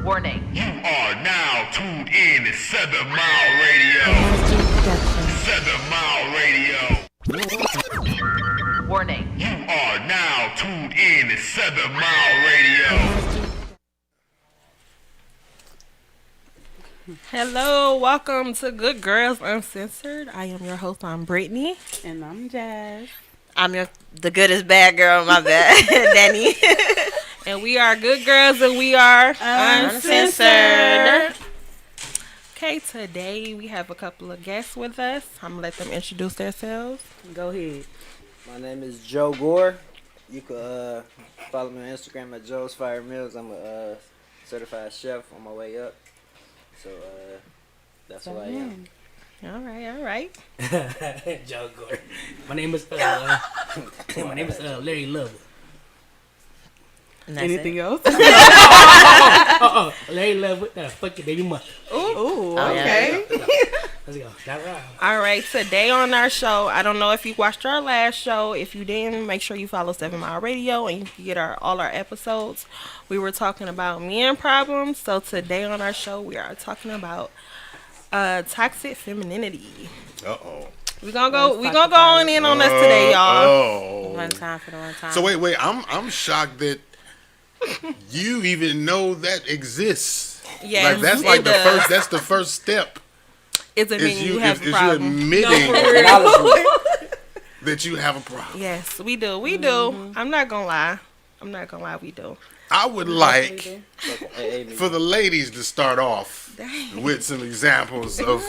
Warning. You are now tuned in to 7 Mile Radio. 7 Mile Radio. Warning. You are now tuned in to 7 Mile Radio. Hello, welcome to Good Girls Uncensored. I am your host, I'm Brittany. And I'm Jazz. I'm the goodest bad girl, my bad, Danny. And we are Good Girls and we are Uncensored. Okay, today we have a couple of guests with us. I'm going to let them introduce themselves. Go ahead. My name is Joe Gore. You can follow me on Instagram at Joe's Fire Meals. I'm a certified chef on my way up. So that's who I am. All right. Joe Gore. My name is Larry Lover. Anything else? Larry Lover. Fuck your baby mother. Ooh, okay. Let's go. That's right. All right, today on our show, I don't know if you watched our last show. If you didn't, make sure you follow 7 Mile Radio and you can get all our episodes. We were talking about men problems. So today on our show, we are talking about toxic femininity. Uh-oh. We're gonna go on in on us today, y'all. Oh. One time for the one time. So wait, I'm shocked that you even know that exists. Yes, like that's like that's the first step. It's admitting you have a problem. You admitting that you have a problem. Yes, we do. We do. I'm not gonna lie, we do. I would like for the ladies to start off with some examples of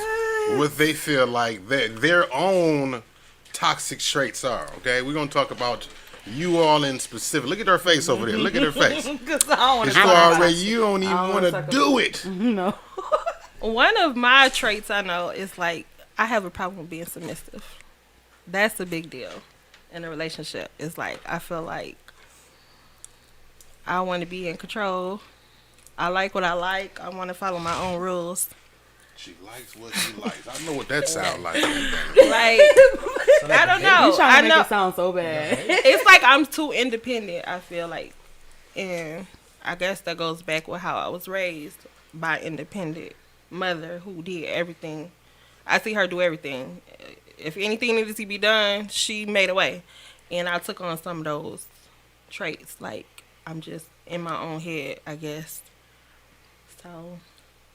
what they feel like that their own toxic traits are. Okay, we're gonna talk about you all in specific. Look at her face over there. Look at her face. Because I don't want to. You don't even want to do it. No. One of my traits I know is like I have a problem with being submissive. That's a big deal in a relationship. It's like I feel like I want to be in control. I like what I like. I want to follow my own rules. She likes what she likes. I know what that sounds like. Like I don't know. You trying to make know it sound so bad. It's like I'm too independent. I feel like, and I guess that goes back with how I was raised by independent mother who did everything. I see her do everything. If anything needed to be done, she made a way, and I took on some of those traits. Like I'm just in my own head, I guess. So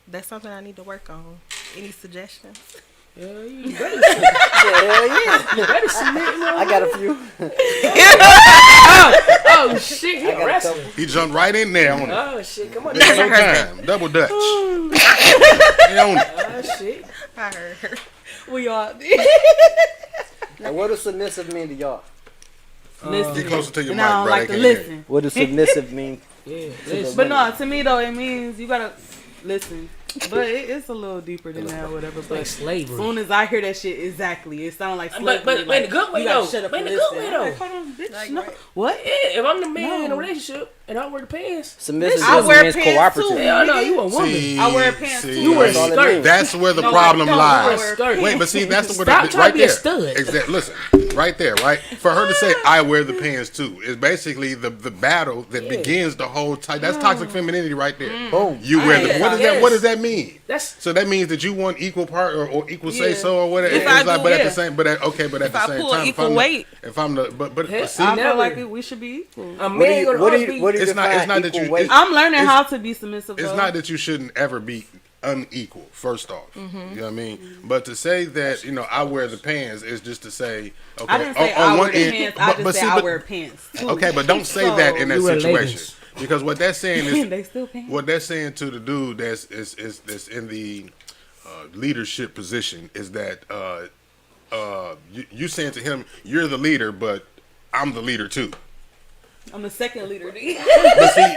that's something I need to work on. Any suggestions? Yeah, you better I got a few. Oh shit, he arrested. He jumped right in there on it. Oh shit, come on. That's no time. Double Dutch. Oh shit. I heard her. We all. Now, what does submissive mean to y'all? Listen. Get closer to your mic, Now I bro. like They to can't hear you. listen. What does submissive mean? Yeah, But no, to me though, it means you gotta listen. But it's a little deeper than that, whatever. it's like But slavery. as soon as I hear that shit, exactly, it sounds like slavery. But in a good way you gotta though. shut up But in and a good listen. way I'm though. like, hold on, bitch. Like, no. right. What? Yeah, if I'm the man in a No. relationship and I wear the pants, Submissive I just wear means pants cooperative. too. hell no, you a woman. See, I wear pants too. You wear a That's all it skirt. means. That's where the No, problem no, you lies. wear a skirt. Wait, but see, that's what Stop it, trying right to be a there. stud. Exactly. Listen, right there, right. For her to say, "I wear the pants too," is basically the battle that begins the whole. That's toxic femininity right there. Boom. You wear the. What does that? Yes. What does that mean? That's So that means that you want equal part or equal say Yeah. so or whatever. If It's I like, do, but at yeah. the same, but at, okay, but at the I same pull time, equal weight. if I'm the, but Hell, see, I never. feel like we should be equal. a What do man you, gonna what do always you, be. what do you It's not- define it's not that equal you- weight? I'm learning It's- how to be submissive. it's though. not that you shouldn't ever be unequal. First off, you know what I mean. But to say that I wear the pants is just to say okay. I didn't say on I wear one end- pants. I just said I wear pants. Too. Okay, but don't say that in that You wear situation leggings. because what that's saying is They still pants. what they're saying to the dude that's in the leadership position is that you saying to him, you're the leader, but I'm the leader too. I'm the second leader. But see,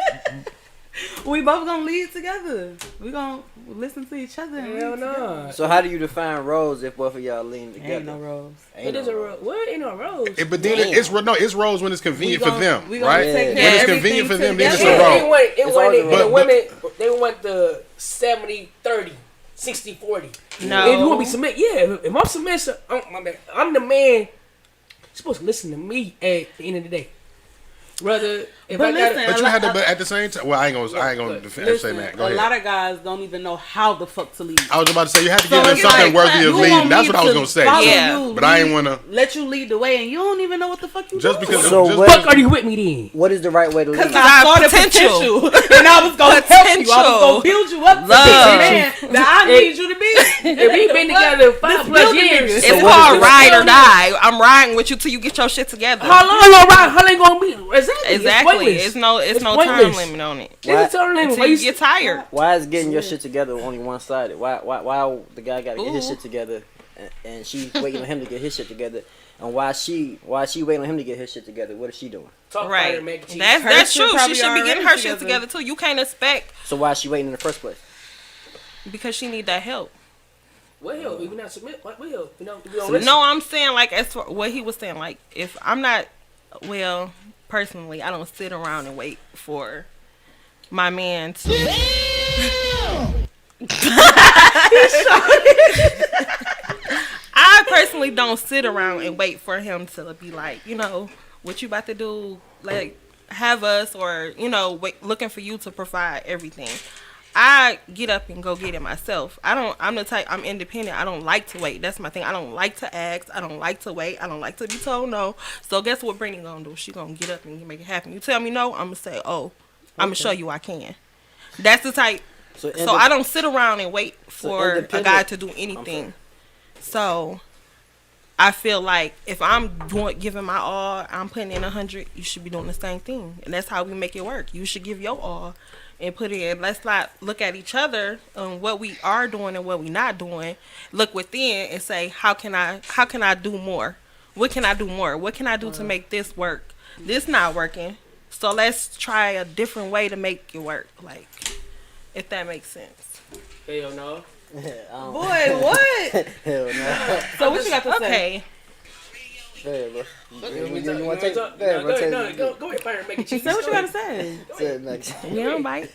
We both gonna lead together. We gonna listen to each other. And Hell lead together. no. So how do you define roles if both of y'all lean together? Ain't no roles. Ain't It is no a roles. rose. What? Ain't no rose. but then it's roles when it's convenient for them, We gonna right? take When care it's of convenient for them, then it's everything a together. role. It wasn't But- the women. They want the 70-30, 60-40. No. If you want to be submit, yeah. If I'm submissive, I'm the man. You're supposed to listen to me at the end of the day. Rather, But listen, But you had to, but at the same time, well, I ain't gonna say that. Go a ahead. lot of guys don't even know how the fuck to lead. I was about to say you have to So give them it's something like, worthy of you leading. want That's me what I was to gonna say. follow Yeah. you, But I ain't wanna let you lead the way, and you don't even know what the fuck you just doing. because. So just what- because- Fuck are you with me then? What is the right way to lead? Because I saw the potential, and I was gonna help you. I was gonna build you up to be the man that I need you to be. If we been together 5+ years, It's So what is called this? ride or die. I'm riding with you till you get your shit together. how long you gonna ride? How long you gonna be? Exactly. Exactly. It's It's no time pointless. limit on it. It's a time limit. Until Why you you get tired. Why is getting your shit together only one sided? Why the guy got to get his Ooh. shit together, and she's waiting on him to get his shit together, and why she waiting on him to get his shit together? What is she doing? talk Right. fire, make cheese. That's shit true. She probably should be getting her already shit together. together too. You can't expect So why is she waiting in the first place? because she need that help. What hell? We not submit. What hell? We don't listen. No, I'm saying like as for what he was saying, like if I'm not personally, I don't sit around and wait for my man to I personally don't sit around and wait for him to be like, what you about to do, like have us or, looking for you to provide everything. I get up and go get it myself. I'm the type, I'm independent. I don't like to wait. That's my thing. I don't like to ask. I don't like to wait. I don't like to be told no. So guess what Brittany gonna do? She gonna get up and make it happen. You tell me no, I'm gonna say, oh, I'm gonna show you I can. That's the type. So I don't sit around and wait for a guy to do anything. So I feel like if I'm giving my all, I'm putting in 100, you should be doing the same thing. And that's how we make it work. You should give your all and put it in. Let's not look at each other on what we are doing and what we not doing. Look within and say, how can I do more? What can I do more? What can I do to make this work? This not working. So let's try a different way to make it work. Like, if that makes sense. Hell no. Boy, what? Hell no. So what you got to say? Okay. Go ahead, bro. You want to take? Go ahead, fire, make it cheese. Say what you got to say. We don't bite.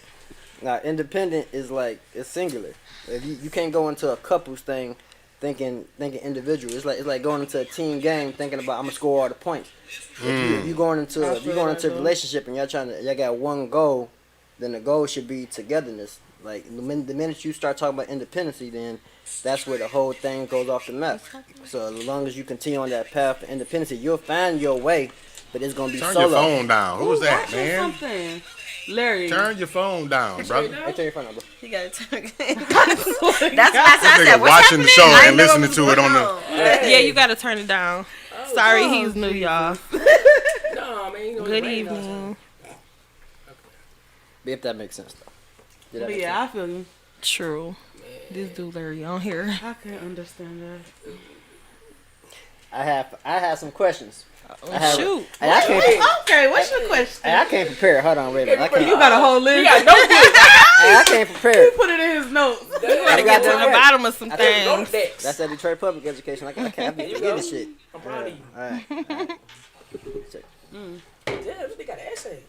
Now, independent is like it's singular. If you can't go into a couples thing thinking individual. It's like going into a team game thinking about I'm gonna score all the points. If you going into a relationship and y'all got one goal, then the goal should be togetherness. Like the minute you start talking about independency, then that's where the whole thing goes off the map. So as long as you continue on that path for independency, you'll find your way, but it's gonna be Turn solo. your phone down. Who's that, Watching man? something. Larry. Turn your phone down, brother. Hey, turn your phone on, bro. You gotta turn. That's That's what I Nigga said. What's watching the happening? show I and know listening what's to it going on the. on. Yeah, you gotta turn it down. Sorry, he's new, y'all. No, man. You know, Good it's raining evening. If that makes sense, though. Did that But make yeah, I feel you. True. This dude Larry on here. I can't understand that. I have some questions. Shoot. And I can't. Okay, what's your question? And I can't prepare. Hold on, wait a minute. I can't. You got a whole list. You got notebooks. I can't prepare. Put it in his notes. You gotta get to the bottom of some things. Notebooks. That's that Detroit public education. I can't be forgetting shit. I'm proud of you. All right. Damn, they got an essay.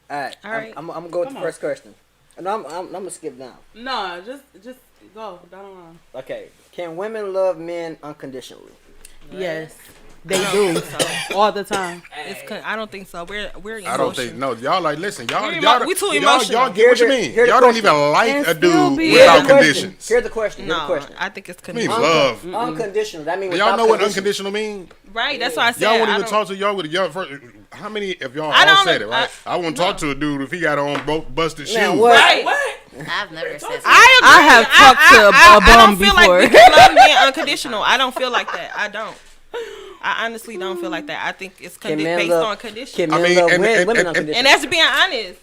All right. I'm gonna go with the first question. And I'm gonna skip down. No, just go down. Okay. Can women love men unconditionally? Yes, they do all the time. I don't think so. We're emotional. I don't think no. Y'all like listen. Y'all We too y'all emotional. get what you mean. Here's the Y'all don't question. even like And a still dude be- without Here's the question. conditions. Here's the question. No, I think it's I mean conditional. love. Unconditional. That means Y'all without know what conditions. unconditional mean? Right, that's why I said Y'all wouldn't I even don't- talk to y'all with y'all first. How many of y'all I all don't- said it, right? I wouldn't talk to a dude if he got on both busted shoes. Man, what? Right. What? I've never said that. I agree. I have talked to a I bum don't feel before. like we can love men unconditional. I don't feel like that. I don't. I honestly don't feel like that. I think it's Can men based love- on conditions. Can I men mean, love and- women and- unconditionally? And that's being honest.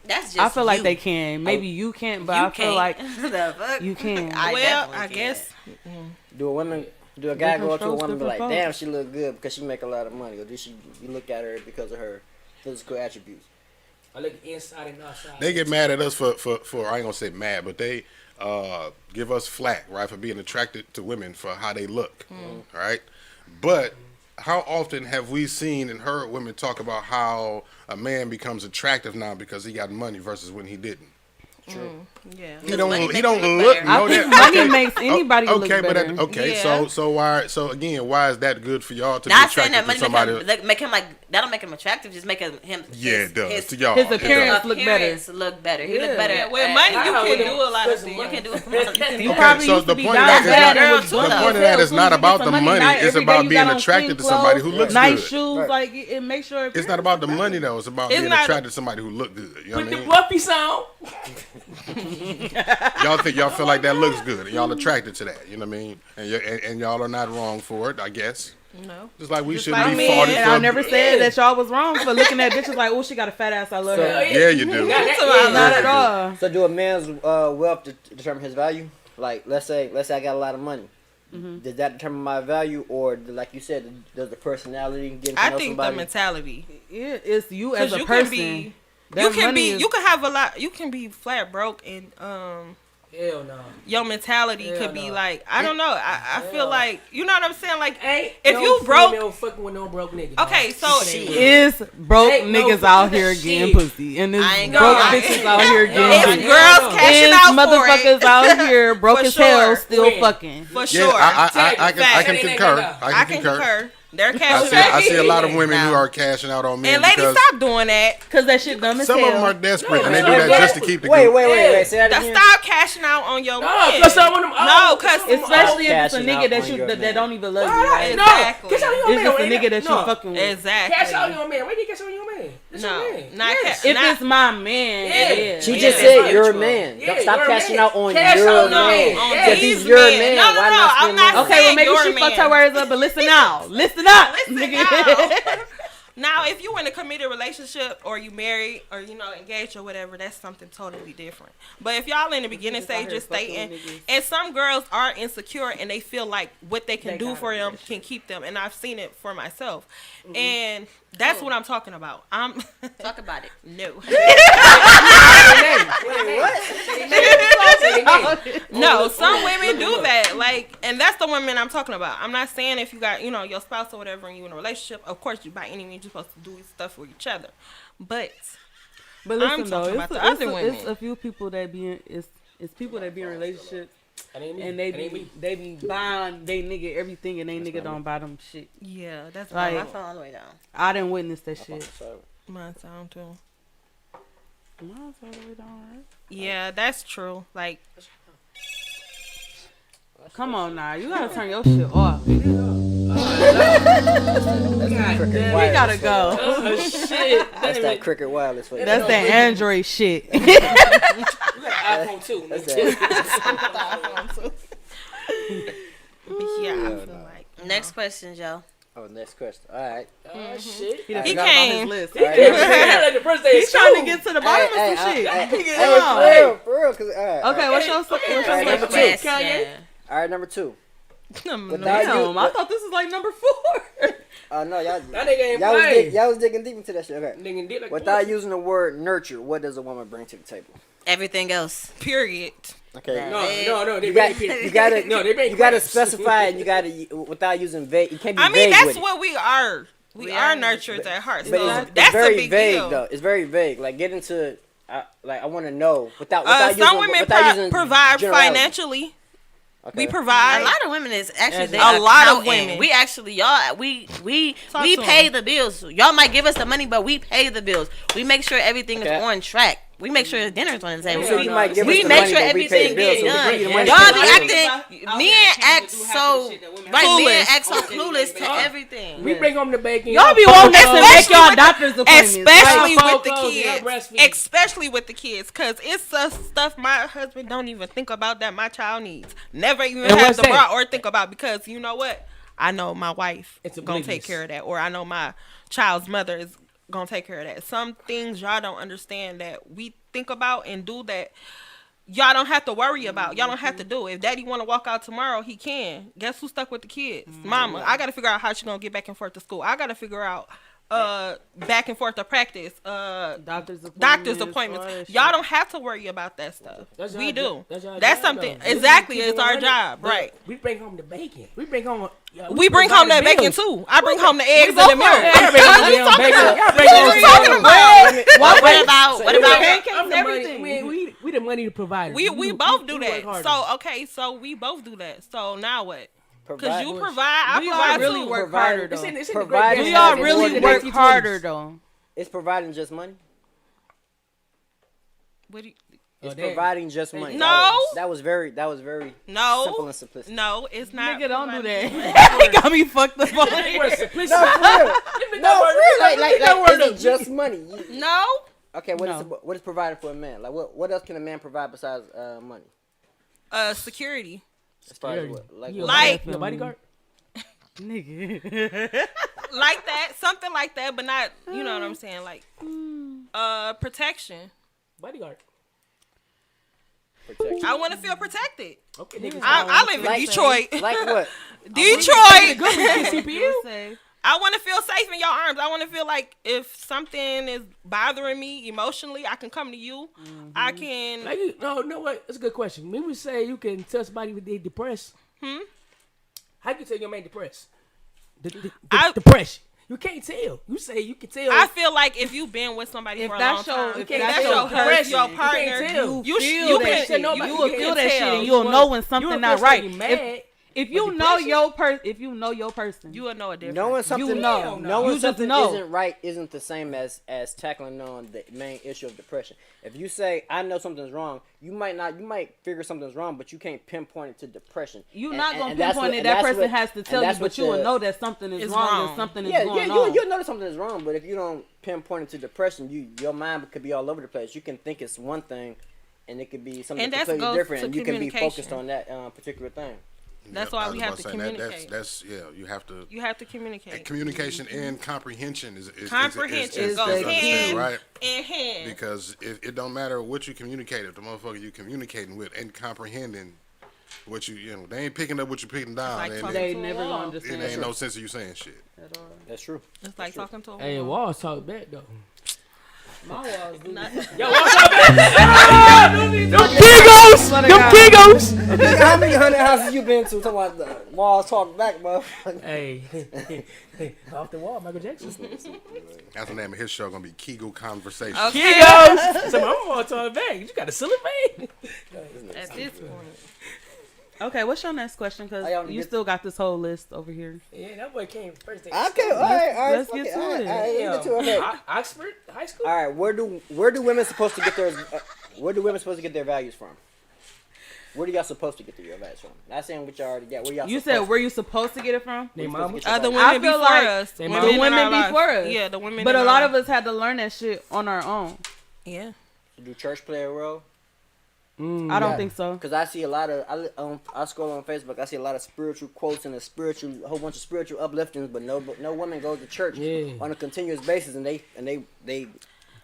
That's just I feel like you. they can. Maybe you can't, but You I feel can't. like The fuck? you can. I Well, definitely I can't. guess. Do a guy Different go up to a strokes, woman and be like, different damn, folks. she look good because she make a lot of money, or do you look at her because of her physical attributes? I look inside and outside. They get mad at us for I ain't gonna say mad, but they give us flack, right, for being attracted to women for how they look, right? But how often have we seen and heard women talk about how a man becomes attractive now because he got money versus when he didn't? True. Yeah. He don't money look. better. No, I think that, money makes anybody look okay, better. but okay. Yeah. So why? So again, why is that good for y'all to Not be saying attracted that to money somebody? make him like that'll make him attractive. Just make him Yeah, it does his, to y'all. his It does. appearance look better. appearance look better. He look better. Yeah, with money, you can do a lot of Listen, things. You can do it. You Okay, probably so used the to be point of down that bad is and not- was the good point of as that hell. is not Soon as you about get the some money, now it's every about day you being got on attracted clean to somebody who clothes, looks nice good. shoes. Right. Like it makes sure. It's not about the money though. It's about It's being not- attracted to somebody who look good. You know Put what I the mean? Buffy sound. Y'all feel like that looks good, and y'all attracted to that. You know what I mean? And y'all are not wrong for it, I guess. No. Just like we Just shouldn't like be me. faulted And for. I never said that y'all was wrong for looking at bitches like, oh, she got a fat ass. I love her. Yeah, you do. Not at all. So do a man's wealth determine his value? Like, let's say I got a lot of money. Does that determine my value, or like you said, does the personality getting to I know think somebody? the mentality. It's you as Because a you person. can be, That you can money be, is- you can have a lot. You can be flat broke, and Hell no. your mentality Hell could be no. like, I don't know. I feel no. like, you know what I'm saying? Like, Ain't if no you broke, female fucking with no broke nigga. dog. okay, so Is broke Ain't no niggas out fucking here shit. getting pussy, and this I ain't broke gonna- bitches out here it's getting pussy. girls cashing Is out for motherfuckers it. out here broke For as hell sure. still When? fucking. for Yeah, sure. I Fact. can concur. I can concur. They're I cashing see, out. I see a lot of women who No. are cashing out on men And ladies, because stop doing that. Cause that shit dumb as some hell. of them are desperate and they No, do that no, just to keep the Wait. good. Say that again. Stop cashing out on your No, men. cause some of them. No, cause Especially if it's a Cashing nigga out that on you your that man. don't even love you. Right. Right? No, Exactly. cash out on your It's man. just a ain't nigga that you no. fucking with. Exactly. Cash out on your man. Where you cash out on your man? That's No, your man. not Yes. cash. If it's my man, Yeah. it is. She Yeah, just it's said you're a mutual. man. Yeah, Don't stop you're a cashing man. out on Cash your out on man. your on man. If these he's your men. man, No, why no, not I'm spend not money? Okay, well maybe Your she man. fucked her words up, but listen now. Listen up, Listen nigga. Now, if you in a committed relationship or you married or engaged or whatever, that's something totally different. But if y'all in the beginning stage just dating, and some girls are insecure and they feel like what they can do for them can keep them, and I've seen it for myself, and that's what I'm talking about. I'm Talk about it. no, What? no. Some women do that, like, and that's the women I'm talking about. I'm not saying if you got your spouse or whatever and you in a relationship, of course you by any means you're supposed to do stuff for each other, but But I'm listen talking though, about it's, the a, other it's, a, women. it's a few people that be in it's people that be in relationships That ain't me. and That ain't me. they be buying they nigga everything and they nigga don't buy them shit. yeah, that's Like- my I fell all the way down. I didn't witness that shit. mine sound too. Mine's all the way down, right? Yeah, that's true. Like, Come on now, you gotta turn your shit off. Cricket We wireless gotta for go. Oh shit. That's that cricket wireless for you. That's that Android shit. iPhone 2. That's that. but yeah, I feel like Next question, Joe. Oh, next question. All right. Oh shit. He done He forgot about his came. list. All right. Like the first day He's trying to get to the bottom Hey, of some shit. for real, 'cause, all right. Okay, what's your Alright, number two. Question. All right, number 2. Without Damn, I thought this was like number 4. No, y'all. That nigga ain't Y'all was, playing. y'all was digging deep into that shit. Okay. Nigga did like Without using the word nurture, what does a woman bring to the table? Everything else. period. Okay. No, they You bring gotta, No, they bring you gotta specify it. You gotta without using vague. You can't be I mean, vague that's with it. what we are. We are nurturers at heart. So But it's that's very a big vague deal. though. It's very vague. Like get into, like I want to know without Some using, women without using provide generality. financially. Okay. We A provide. lot of women is actually they A lot of accountant. women. We actually we Talk we to pay 'em. the bills. Y'all might give us the money, but we pay the bills. We make sure everything Okay. is on track. We make sure dinner's on the table. So you might give we us the make money, sure but we pay everything the bills, gets so we done. bring you the money. Y'all be Out acting, men act so right. Men act so clueless to everything. We bring home the bacon. Y'all be wanting us to make y'all doctor's appointments. Especially Y'all with the clothes, y'all kids. breastfeed. Especially with the kids. Because it's stuff my husband don't even think about that my child needs. Never even And have what's the that? bra or think about, because you know what? I know my wife It's is going to take oblivious. care of that. Or I know my child's mother is going to take care of that. Some things y'all don't understand that we think about and do that y'all don't have to worry about. Y'all don't have to do it. If daddy want to walk out tomorrow, he can. Guess who's stuck with the kids? Mama. I got to figure out how she going to get back and forth to school. I got to figure out back and forth to practice, doctor's all that appointments. shit. Y'all don't have to worry about that stuff. That's We our do. job. That's our That's job, something. though. Exactly. Keep It's it our 100. job. But Right. We bring home the bacon. We bring home. We bring home that bacon too. I bring home the eggs and the milk. Y'all bring home the damn bacon. Y'all bring What home are you talking about? What about I'm the money. We the money to provide. We both do that. So we both do that. So now what? Because you provide, I provide really too. work harder though. We all really work harder though. It's providing just money. What do you? It's providing just money. No. That was very simple and simplistic. No, it's not. Nigga, don't do that. He got me fucked up. No, for real. Like, is it just money? No. Okay, what is provided for a man? Like, what else can a man provide besides money? Security. As far as what? Like the bodyguard? Nigga. like that, something like that, but not, you know what I'm saying, like, protection. Bodyguard. Protection. I want to feel protected. Okay, niggas. I live in Detroit. Like what? Detroit. CPU. I want to feel safe in your arms. I want to feel like if something is bothering me emotionally, I can come to you. Mm-hmm. I can. Like no, what? That's a good question. When we say you can tell somebody if they're depressed, how can you tell your man depressed? Depression. You can't tell. You say you can tell. I feel like if you've been with somebody for a long time, if that's your partner, you will feel that shit, and you'll know when something not right. If you know your person, you will know a difference. Knowing something, knowing something isn't right isn't the same as tackling on the main issue of depression. If you say I know something's wrong, you might figure something's wrong, but you can't pinpoint it to depression. You're not gonna pinpoint it. That person has to tell you, but you will know that something is wrong. Or something is going on. You'll know that something is wrong, but if you don't pinpoint it to depression, your mind could be all over the place. You can think it's one thing, and it could be something completely different, and you can be focused on that particular thing. That's why we have to communicate. You have to. You have to communicate. And communication and comprehension is goes hand right in hand. Because it don't matter what you communicate, if the motherfucker you communicating with and comprehending what you know, they ain't picking up what you're picking down. Like they never gonna understand. It ain't no sense of you saying shit. That's true. It's like talking to a wall. Hey, walls talk back though. My walls do not. Yo, walls talk back. Them Kegos. How many hundred houses you been to? Talking about the walls talk back, motherfucker. Hey, off the wall, Michael Jackson. That's the name of his show. Gonna be Kegel Conversation. Okay. Kegos. So my wall talk back. You got a silly face. At this point. Okay, what's your next question? Because you still got this whole list over here. Yeah, that boy came first. Okay, all right. Let's get to it. Oxford High School. All right, where do women supposed to get their values from? Where do y'all supposed to get your values from? Not saying what y'all already got. Where y'all? You said where you supposed to get it from? They mama. The women before us. The women before us. Yeah, the women. But a lot of us had to learn that shit on our own. Yeah. Do church play a role? I don't think so. Because I see a lot of, I scroll on Facebook, I see a lot of spiritual quotes and a whole bunch of spiritual upliftings, but no women go to church on a continuous basis, and they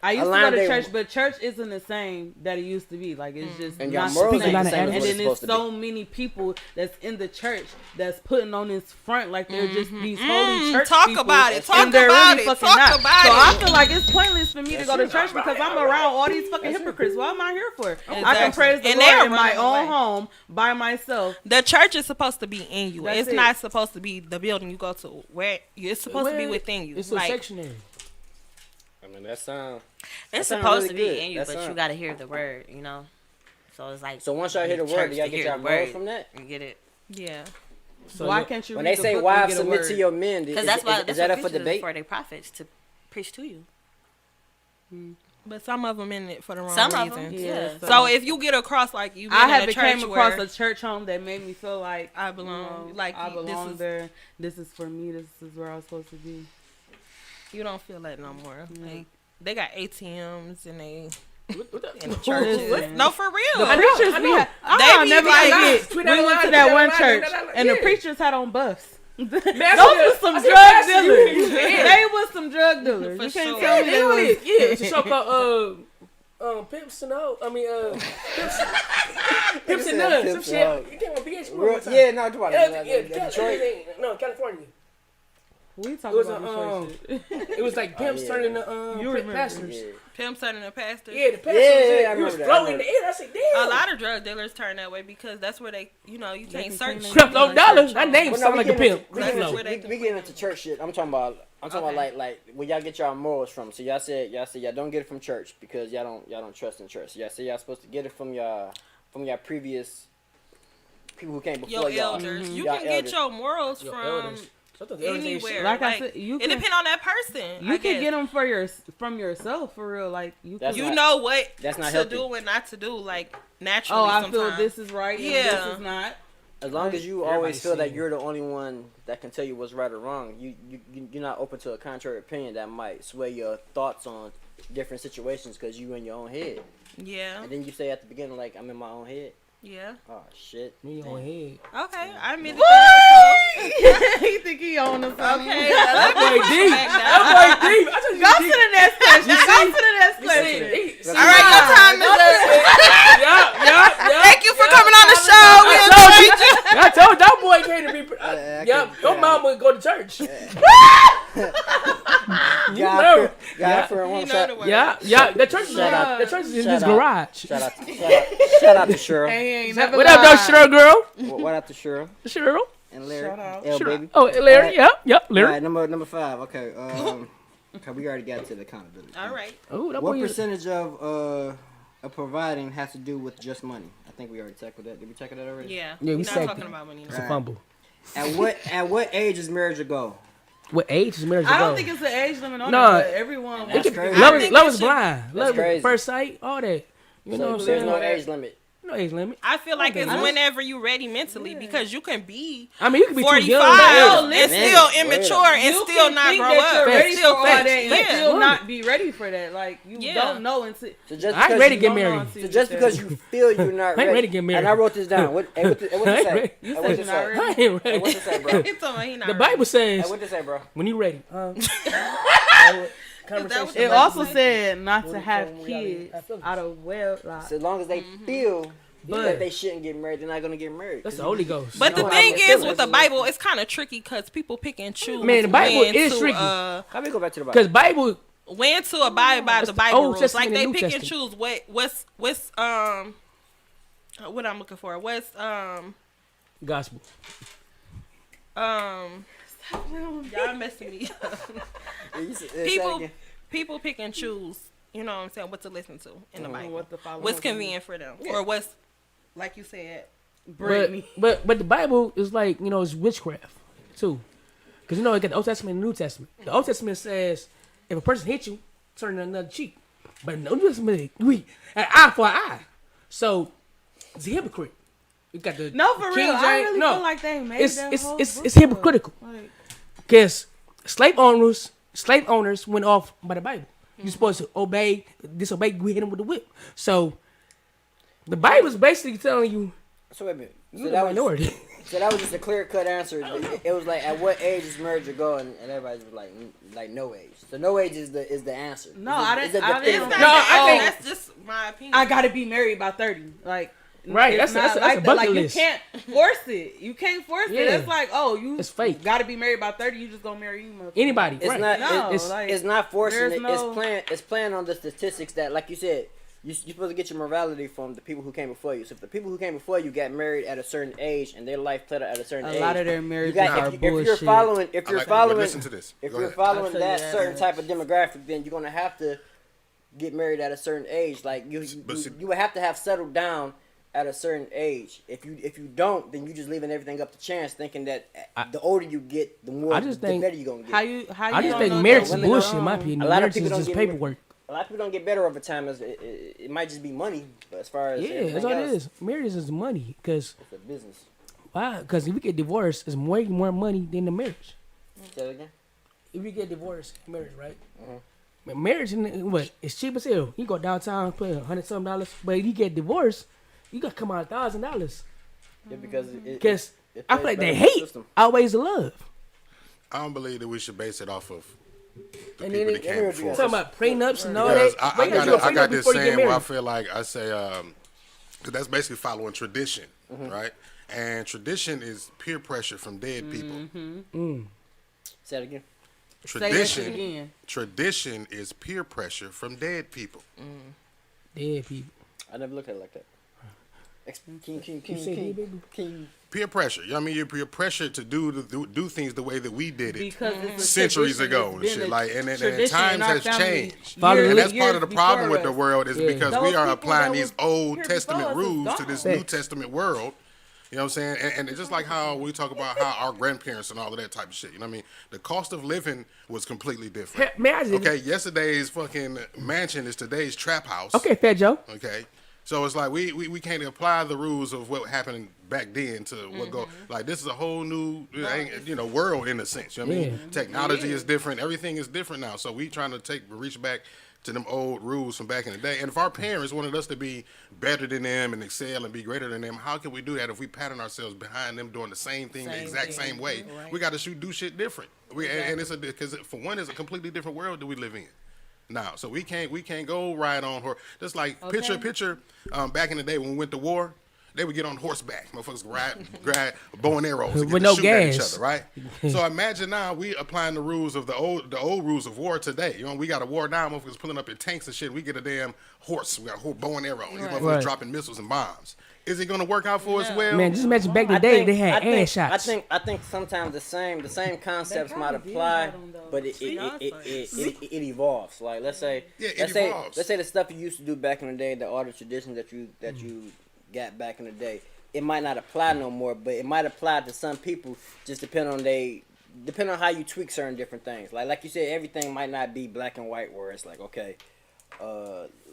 I used to go to church, but church isn't the same that it used to be. Like, it's just not the same. And then there's so many people that's in the church that's putting on this front like they're just these holy church people. Talk about it. So I feel like it's pointless for me to go to church because I'm around all these fucking hypocrites. What am I here for? I can praise the Lord in my own home by myself. The church is supposed to be in you. It's not supposed to be the building you go to. Where it's supposed to be within you. It's a sectionary. I mean, that sound. It's supposed to be in you, but you gotta hear the word, you know. So it's like. So once y'all hear the word, do y'all get y'all morals from that? You get it. Yeah. So why can't you? When they say wives submit to your men, because that's that up for debate? For their prophets to preach to you. But some of them in it for the wrong reasons. Yeah. So if you get across like you, I haven't came across a church home that made me feel like I belong. You know, like I belong there. This is for me. This is where I'm supposed to be. You don't feel that no more. Like, they got ATMs and they in the churches. No, for real. The preachers we had. I never forget. We went to that one church and the preachers had on buffs. Those were some drug dealers. They was some drug dealers. You can't tell me they was. Yeah, it's a show called Pimps and Hoes. I mean, Pimps and Nuns. Some shit. You came on BH. Yeah, no, come on. Detroit. No, California. We talking about it was like pimps turning to pastors. Yeah. Pimps turning to pastors. Yeah, the pastors. Yeah, I was remember floating in the air. I said, damn. A lot of drug dealers turn that way because that's where they, you can't search. $12. That name sound like a pimp. We getting into church shit. I'm talking about I'm talking about like where y'all get y'all morals from. So y'all said y'all don't get it from church because y'all don't trust in church. So y'all say y'all supposed to get it from your previous people who came before y'all. Elders. You can get your morals from anywhere. Like I said, it depends on that person. You can get them from yourself for real. Like you know what that's not to healthy. do and not to do. Like naturally. Oh, I sometimes. feel this is right. Yeah. And this is not. As long as you always feel that you're the only one that can tell you what's right or wrong, you're not open to a contrary opinion that might sway your thoughts on different situations because you in your own head. Yeah. And then you say at the beginning, like, I'm in my own head. Yeah. Oh, shit. Me on head. Okay, I admit that. He think he on the phone. Okay. That boy deep. That boy deep. Go to the next question. Go to the next question. All right, your time is up. Yeah. Thank you for coming on the show. We enjoyed you. I told that boy came to be. Your mom would go to church. God for one shot. Yeah. The church is in his garage. Shout out to Cheryl. What up, though, Cheryl girl? What up to Cheryl? Cheryl. And Larry. Shout out. L baby. Oh, Larry. Yep. Larry. All right, number 5. Okay. Okay, we already got to the accountability. All right. What percentage of providing has to do with just money? I think we already tackled that. Did we tackle that already? Yeah. We not said talking about money. It's a fumble. At what age is marriage a goal? What age is marriage a goal? I don't think it's an age limit on it, but everyone. That's crazy. Love is blind. Love crazy. at first sight. All that. You know what I'm saying? There's no age limit. No age limit. I feel like it's whenever you're ready mentally because you can be I mean, you can be 45 too young. and still immature and still not grow up. Ready Still for all that fake. and still not be ready for that. Like you don't know until. So just I ain't ready to get married. So just because you feel you're not I ain't ready to get married. And I wrote this down. What does it say? You What said does you're not it say? ready. I ain't ready. What's it say, bro? He told me he not The Bible says What does it say, bro? when you ready. Conversation. It also said not to have kids out of wedlock. So as long as they feel that they shouldn't get married, they're not gonna get married. That's the Holy Ghost. But the thing is, with the Bible, it's kind of tricky because people pick and choose. Man, the Bible is tricky. How we go back to the Bible? Because Bible. When to abide by the Bible Old rules, Testament like they and New pick and Testament. choose what's what I'm looking for. What's Gospel. y'all messing me up. People pick and choose. You know what I'm saying? What to listen to in the Bible. What's convenient for them, or what's like you said. But the Bible is like, you know, it's witchcraft too, because you know it got the Old Testament and the New Testament. The Old Testament says if a person hits you, turn another cheek. But in the New Testament, we an eye for an eye. So it's a hypocrite. You got the No, for King real. I James- really no, feel like they made that whole it's book hypocritical. Like, Because slave owners went off by the Bible. You're supposed to disobey, we hit them with the whip. So the Bible's basically telling you. So wait a minute. You're the minority. So that was just a clear-cut answer. It was like, at what age is marriage a goal? And everybody was like no age. So no age is the answer. No, I didn't. I think that's just my opinion. I gotta be married by 30. Like. Right, that's not a like bucket that. Like, list. you can't force it. You can't force it. It's like, it's fake. Got to be married by 30. You just gonna marry anybody. It's right. not. No, it's not forcing it. no- It's playing on the statistics that, like you said, you're supposed to get your morality from the people who came before you. So if the people who came before you got married at a certain age and their life played out at a certain age, a lot of their marriages are if bullshit. you're following, listen to this. If you're following that certain type of demographic, then you're gonna have to get married at a certain age. Like you would have to have settled down at a certain age. If you don't, then you just leaving everything up to chance, thinking that the older you get, the better you gonna get. I just think marriage is bullshit. In my opinion, a lot of marriage people is just paperwork. A lot of people don't get better over time. It might just be money, but as far as that's all it is. Marriage is money, because it's a business. Why? Because if we get divorced, it's way more money than the marriage. Say that again. If we get divorced, marriage, right? But marriage, it's cheap as hell. You go downtown, pay $100-something, but if you get divorced, you gotta come out $1,000. Yeah, because I feel like they hate outweighs the love. I don't believe that we should base it off of the And people then that came before us. talking about prenups and all Because that. I got this saying where I feel like I say, cause that's basically following tradition, right? And tradition is peer pressure from dead people. Say it again. Tradition is peer pressure from dead people. Dead people. I never looked at it like that. Peer pressure. You know what I mean? You're peer pressure to do things the way that we did it because it's centuries ago and shit. And times has changed. And that's part of the problem with the world is because we are applying these Old Testament rules to this New Testament world. You know what I'm saying? And it's just like how we talk about how our grandparents and all of that type of shit. You know what I mean? The cost of living was completely different. Okay, yesterday's fucking mansion is today's trap house. Okay, Fat Joe. Okay. So it's like we can't apply the rules of what happened back then to what go. Like this is a whole new world in a sense. You know what I mean? Technology is different. Everything is different now. So we trying to reach back to them old rules from back in the day. And if our parents wanted us to be better than them and excel and be greater than them, how can we do that if we pattern ourselves behind them doing the same thing the exact same way? Right. We got to do shit different. And it's because for one, it's a completely different world that we live in now. So we can't go ride on horse. Just like picture back in the day when we went to war. They would get on horseback. Motherfuckers grab bow and arrows and get to shoot at each other, right? So imagine now we applying the rules of the old rules of war today. You know, we got a war now. Motherfuckers pulling up in tanks and shit. We get a damn horse. We got a whole bow and arrow. These motherfuckers dropping missiles and bombs. Is it gonna work out for us well? Man, just imagine back in the day they had ass shots. I think sometimes the same concepts might apply, but it evolves. Like let's say the stuff you used to do back in the day, the art of traditions that you got back in the day, it might not apply no more, but it might apply to some people. Just depending on how you tweak certain different things. Like you said, everything might not be black and white. Where it's like okay,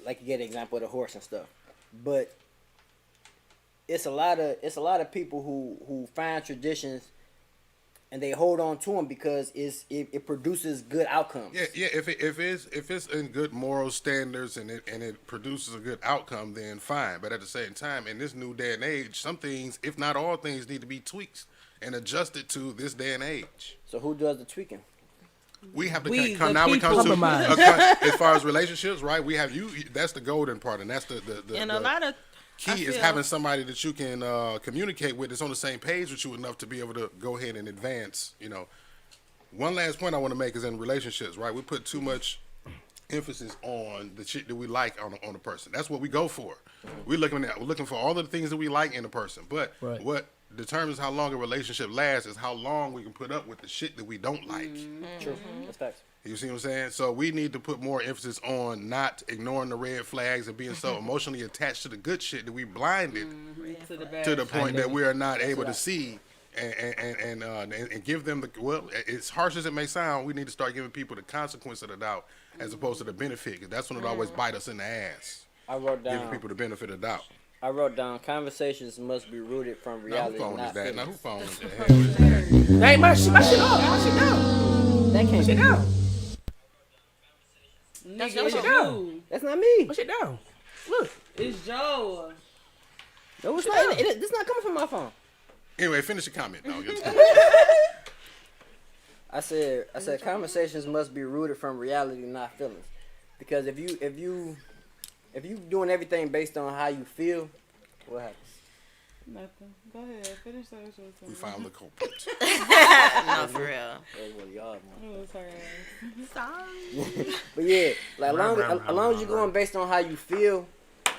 like you get an example of the horse and stuff, but it's a lot of people who find traditions and they hold on to them because it produces good outcomes. Yeah. If it's in good moral standards and it produces a good outcome, then fine. But at the same time, in this new day and age, some things, if not all things, need to be tweaked and adjusted to this day and age. So who does the tweaking? We have to come now. We come to as far as relationships, right? We have you. That's the golden part, and that's the and a lot of. Key is having somebody that you can communicate with that's on the same page with you enough to be able to go ahead and advance. You know, one last point I want to make is in relationships, right? We put too much emphasis on the shit that we like on a person. That's what we go for. We're looking for all of the things that we like in a person. But what determines how long a relationship lasts is how long we can put up with the shit that we don't like. True. That's facts. You see what I'm saying? So we need to put more emphasis on not ignoring the red flags and being so emotionally attached to the good shit that we blinded to the point that we are not able to see and give them as harsh as it may sound, we need to start giving people the consequence of the doubt as opposed to the benefit, because that's when it always bite us in the ass. I wrote down, giving people the benefit of the doubt. I wrote down, conversations must be rooted from reality. Now, who phone not is that? feelings. Now, who phone is that? Hell is that? Hey, my shit off. My shit down. That can't shit be down. That's shit down. That's not me. Push it down. Look. It's Joe. No, it's not. It's not coming from my phone. Anyway, finish your comment, dog. I said conversations must be rooted from reality, not feelings. Because if you doing everything based on how you feel, what happens? Nothing. Go ahead. Finish that. We found the culprit. No, for real. Sorry. But yeah, like as long as you're going based on how you feel,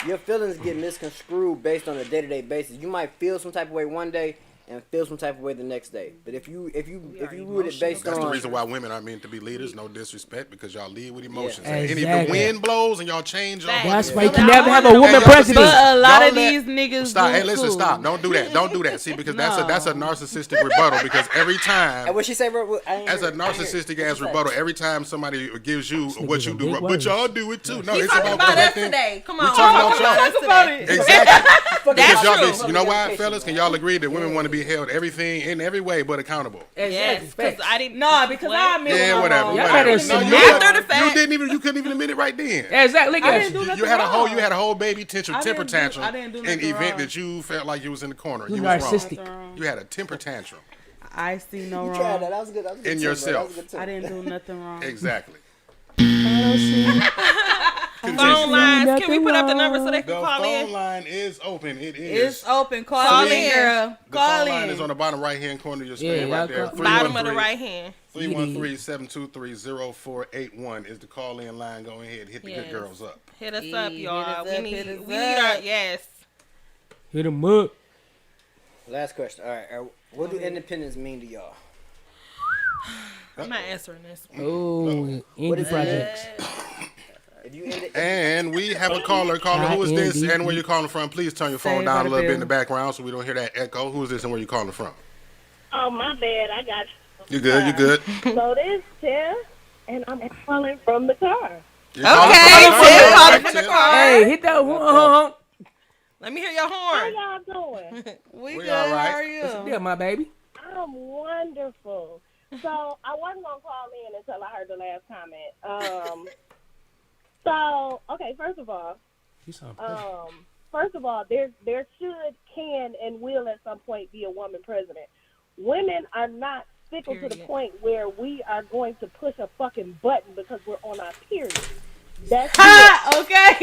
your feelings get misconstrued based on a day-to-day basis. You might feel some type of way one day and feel some type of way the next day. But if you root it based on... That's the reason why women aren't meant to be leaders, no disrespect, because y'all lead with emotions. Yeah. And if the wind blows and y'all change... That's why you can never have a woman president. But a lot of these niggas stop. Hey, listen, stop. Don't do that. See, because that's a narcissistic rebuttal, because every time... And what she say, as a narcissistic ass rebuttal, every time somebody gives you what you do, but y'all do it too. No, it's about us today. Come on. We're talking about y'all. Exactly. That's true. You know why, fellas? Can y'all agree that women want to be held everything in every way but accountable? Yes, because I didn't. No, because I admit. Yeah, whatever. After the fact, you couldn't even admit it right then. Exactly. You had a whole baby temper tantrum in the event that you felt like you was in the corner. You was wrong. You had a temper tantrum. I see no wrong. Tried that. That was good. In yourself. I didn't do nothing wrong. Exactly. Phone lines. Can we put up the number so they can call in? The phone line is open. It's open. Call in, girl. The phone line is on the bottom right hand corner of your screen right there. Bottom of the right hand. 313-723-0481 is the call in line. Go ahead, hit the good girls up. Hit us up, y'all. We need our yes. Hit him up. Last question. All right. What do independence mean to y'all? I'm not answering this. Oh, indie projects. And we have a caller. Who is this and where you calling from? Please turn your phone down a little bit in the background so we don't hear that echo. Who is this and where you calling from? Oh, my bad. I got you. You good. So this is Tiff, and I'm calling from the car. Okay, Tiff calling from the car. Hey, hit that horn. Let me hear your horn. How y'all doing? We good. all right. How are you? What's the deal, my baby? I'm wonderful. So I wasn't going to call in until I heard the last comment. Okay, first of all, there should, can, and will at some point be a woman president. Women are not fickle to the point where we are going to push a fucking button because we're on our period. That's okay.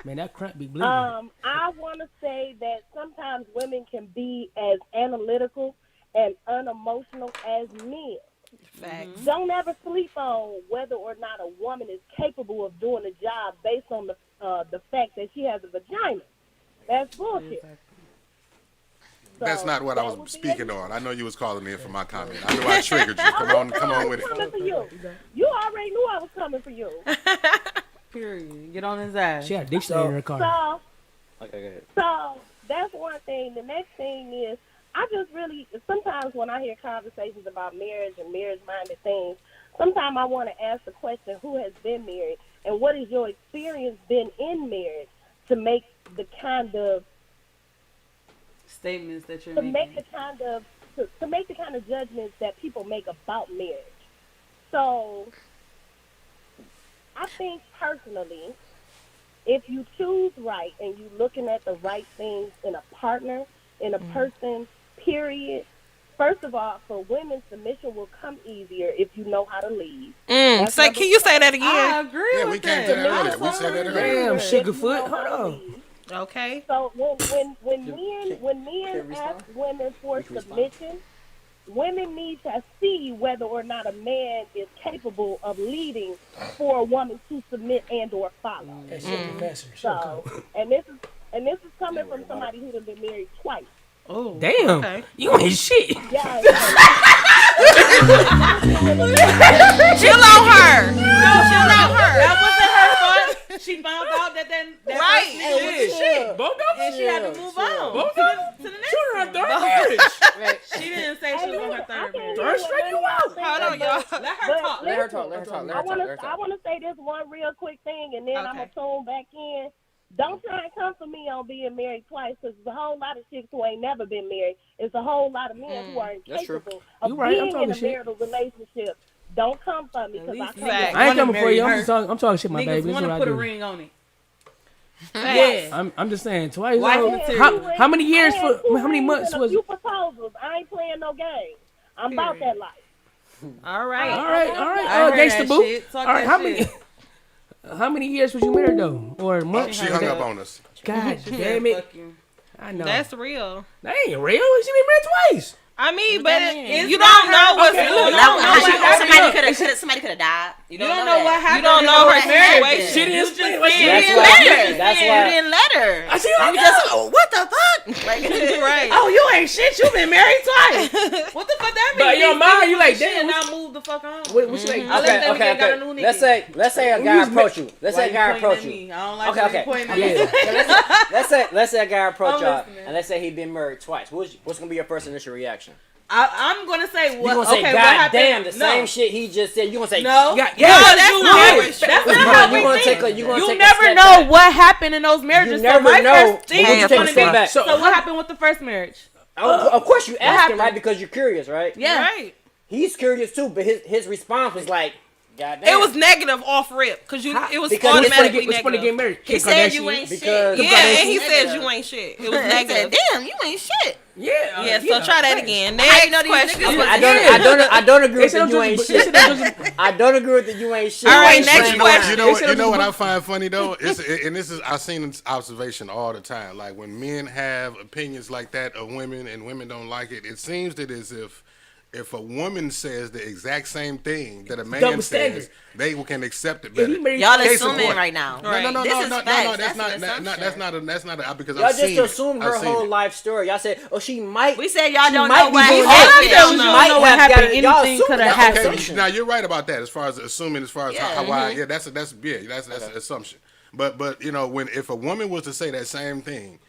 Man, that crap be bleeding. I want to say that sometimes women can be as analytical and unemotional as men. Facts. Don't ever sleep on whether or not a woman is capable of doing a job based on the fact that she has a vagina. That's bullshit. So that's not what I was speaking on. I know you was calling in for my comment. I knew I triggered you. Come on with it. Coming for you. You already knew I was coming for you. Period. Get on his ass. She had a dictionary in her car. Okay, go ahead. So that's one thing. The next thing is, I just really, sometimes when I hear conversations about marriage and marriage-minded things, sometimes I want to ask the question, who has been married? And what has your experience been in marriage to make the kind of statements that you're to making? Make the kind of, to make the kind of judgments that people make about marriage. So I think personally, if you choose right and you're looking at the right things in a partner, in a person, period, first of all, for women, submission will come easier if you know how to lead. So can you say that again? I agree Yeah, with we came that. to that earlier. We said that earlier. Damn, Sugarfoot. Hold on. Okay. So when men ask women for submission, women need to see whether or not a man is capable of leading for a woman to submit and or follow. So, and this is coming from somebody who has been married twice. Oh, damn! Okay. You ain't shit. Yeah. Chill on her. Chill on her. That wasn't her fault. She found out that right. Shit. And she had to move on to the next one. She didn't say she was on her third marriage. Third straight you out. Hold on, y'all. Let her talk. I want to say this one real quick thing, and then I'm going to tune back in. Don't try and come for me on being married twice, because there's a whole lot of chicks who ain't never been married. It's a whole lot of men who are incapable of being in a marital relationship. Don't come for me, because I ain't coming for you. I'm talking shit, my baby. Niggas want to put a ring on it. Yeah, I'm just saying twice. How many years for? How many months was? You proposals. I ain't playing no game. I'm about that life. All right. Gangsta boo. All right, how many years was you married though, or months? She hung up on us. God damn it! I know that's real. That ain't real. She been married twice. I mean, but you don't know what's somebody could have died. You don't know what happened. You don't know her situation. She didn't explain what she did. That's why you didn't let her. I see you just what the fuck? Right. Oh, you ain't shit. You been married twice. What the fuck that mean? But your mind, you like damn. Now move the fuck on. What you like? Okay. Let's say a guy approach you. Let's say a guy approach you. I don't like okay. Let's say a guy approach y'all, and let's say he been married twice. What's gonna be your first initial reaction? I'm gonna say what? You gonna say, God damn, the same shit he just said. You gonna say no? That's not how we think. You never know what happened in those marriages. You never know. So what happened with the first marriage? Of course you asked him, right? Because you're curious, right? Yeah. Right. He's curious too, but his response was like, God damn. It was negative off rip because it was automatically negative. To get married. He said you ain't shit. Yeah, and he said you ain't shit. It was negative. Damn, you ain't shit. Yeah. So try that again. Next question. I don't agree with that you ain't shit. I don't agree with that you ain't shit. All right, next question. You know what I find funny though? I've seen this observation all the time. Like when men have opinions like that of women and women don't like it, it seems that as if if a woman says the exact same thing that a man says, they can accept it better. Y'all assuming right now. No. That's not because y'all just assumed her whole life story. Y'all said, "Oh, she might." We said y'all don't know what happened. Y'all know what happened. Anything could have happened. Okay, now you're right about that. As far as assuming, that's an assumption. But if a woman was to say that same thing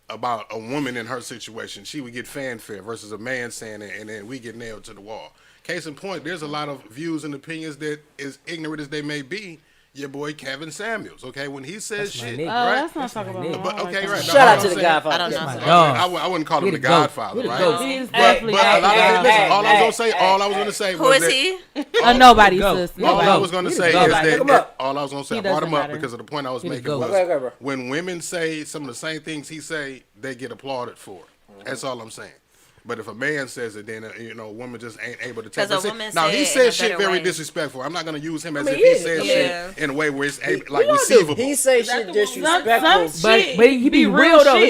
about a woman in her situation, she would get fanfare versus a man saying it, and then we get nailed to the wall. Case in point, there's a lot of views and opinions that, as ignorant as they may be, your boy Kevin Samuels, okay, when he says shit, right? Let's not talk about but okay, right. Shout out to the Godfather. I don't know. I wouldn't call him the Godfather, right? He's But definitely all I was going to say who is he? Nobody, sis. All I was going to say is that all I was going to say, I brought him up because of the point I was making was when women say some of the same things he say, they get applauded for. That's all I'm saying. But if a man says it, then a woman just ain't able to tell. Now he says shit very disrespectful. I'm not gonna use him as if he says shit in a way where it's like receivable. He says shit disrespectful, but he be real though.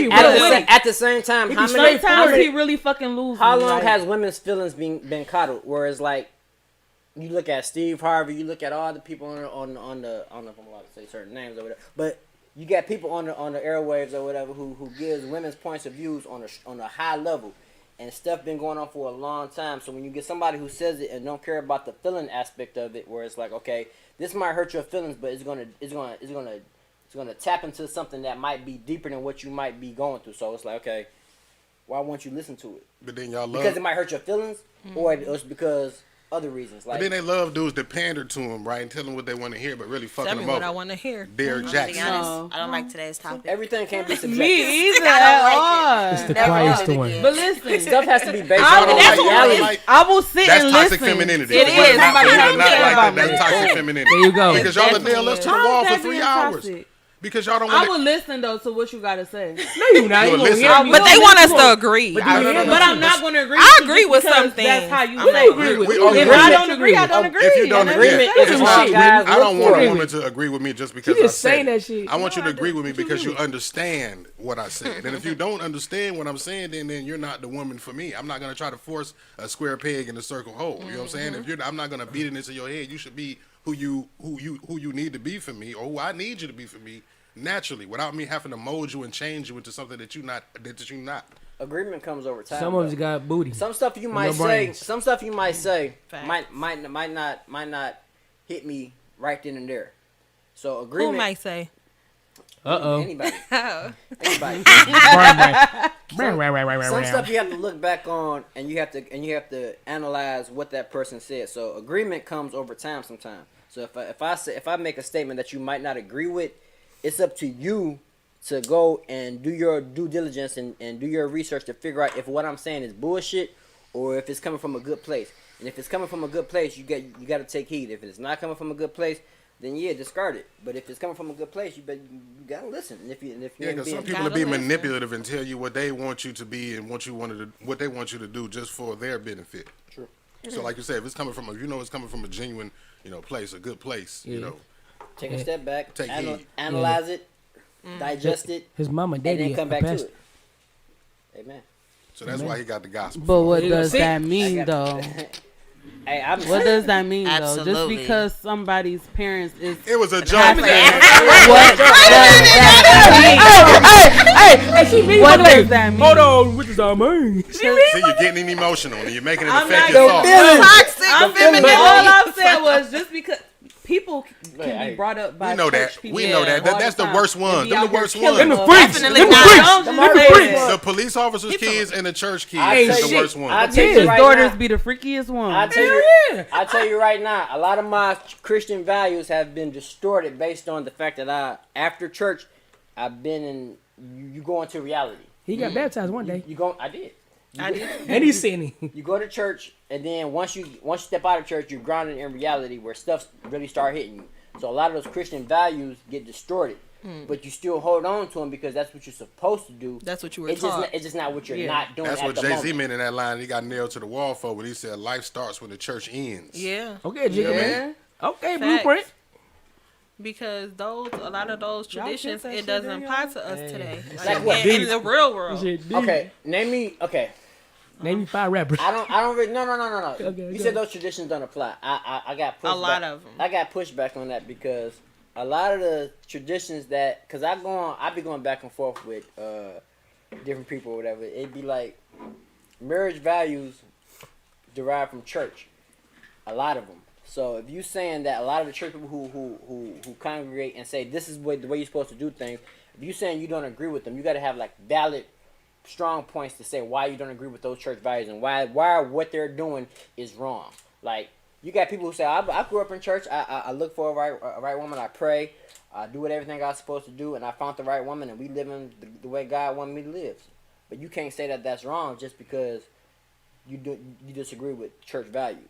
At the same time, how many he really fucking lose? How long has women's feelings been coddled? Whereas like you look at Steve Harvey, you look at all the people on the I don't know if I'm allowed to say certain names or whatever, but you got people on the airwaves or whatever who gives women's points of views on a high level. And stuff been going on for a long time. So when you get somebody who says it and don't care about the feeling aspect of it, where it's like, okay, this might hurt your feelings, but it's gonna tap into something that might be deeper than what you might be going through. So it's like, okay, why won't you listen to it? But then y'all love because it might hurt your feelings, or it's because other reasons. Like, but then they love dudes that pander to them, right, and tell them what they want to hear, but really fucking them up. Tell me what I want to hear. Derek Jackson. I don't like today's topic. Everything can't be subjective. Me either at all. It's the quiet storm. But listen, stuff has to be based on reality. I will sit and listen. That's toxic femininity. It is. That's toxic femininity. There you go. Because y'all nail us to the wall for 3 hours. Because y'all don't want I will listen though to what you gotta say. No, you're not. You listen. But they want us to agree. But I'm not going to agree. I agree with something. That's how you agree with. If I don't agree, I don't agree. If you don't agree, I don't want a woman to agree with me just because I said that shit. I want you to agree with me because you understand what I said. And if you don't understand what I'm saying, then you're not the woman for me. I'm not going to try to force a square peg in a circle hole. You know what I'm saying? I'm not going to beat it into your head. You should be who you need to be for me, or who I need you to be for me. Naturally, without me having to mold you and change you into something that you're not. Agreement comes over time. Some of us got booty. Some stuff you might say. Might not hit me right then and there. So agreement. Who might say? Anybody. Anybody. Some stuff you have to look back on, and you have to analyze what that person said. So agreement comes over time sometimes. So if I make a statement that you might not agree with, it's up to you to go and do your due diligence and do your research to figure out if what I'm saying is bullshit or if it's coming from a good place. And if it's coming from a good place, you got to take heed. If it's not coming from a good place, then discard it. But if it's coming from a good place, you got to listen. And if because some people will be manipulative and tell you what they want you to be and what they want you to do just for their benefit. True. So like you said, if it's coming from it's coming from a genuine, place, a good place, Take a step back, analyze it, digest it, his mama, daddy, and then come back to it. Amen. So that's why he got the gospel. But what does that mean, though? What does that mean, though? Just because somebody's parents is... It was a joke. What does that mean? Hold on, what does that mean? See, you're getting emotional and you're making it affect your thoughts. Toxic femininity. All I said was just because... People can be brought up by church people. We know that. That's the worst one. Them the worst ones. Them the freaks. The police officers' kids and the church kids is the worst one. His daughters be the freakiest one. I tell you right now, a lot of my Christian values have been distorted based on the fact that after church, I've been in. You go into reality. He got baptized one day. I did. And he's sinning. You go to church, and then once you step out of church, you're grounded in reality where stuff really start hitting you. So a lot of those Christian values get distorted, but you still hold on to them because that's what you're supposed to do. That's what you were taught. It's just not what you're not doing. That's at what the Jay-Z moment. meant in that line. He got nailed to the wall for when he said, "Life starts when the church ends." Yeah. Okay, Jay. Yeah. Okay, Facts. blueprint. Because a lot of those traditions, it doesn't apply to us today. Like what? In the real world. Okay, name me. Okay. Name me 5 rappers. I don't really. No. Okay, You said those traditions don't apply. I got pushback. A lot of them. I got pushback on that because a lot of the traditions that, cause I be going back and forth with different people or whatever. It'd be like marriage values derived from church. A lot of them. So if you saying that a lot of the church people who congregate and say this is the way you're supposed to do things, if you saying you don't agree with them, you got to have like valid, strong points to say why you don't agree with those church values and why what they're doing is wrong. Like you got people who say I grew up in church. I look for a right woman. I pray. I do everything I was supposed to do, and I found the right woman, and we live in the way God wanted me to live. But you can't say that that's wrong just because you disagree with church values.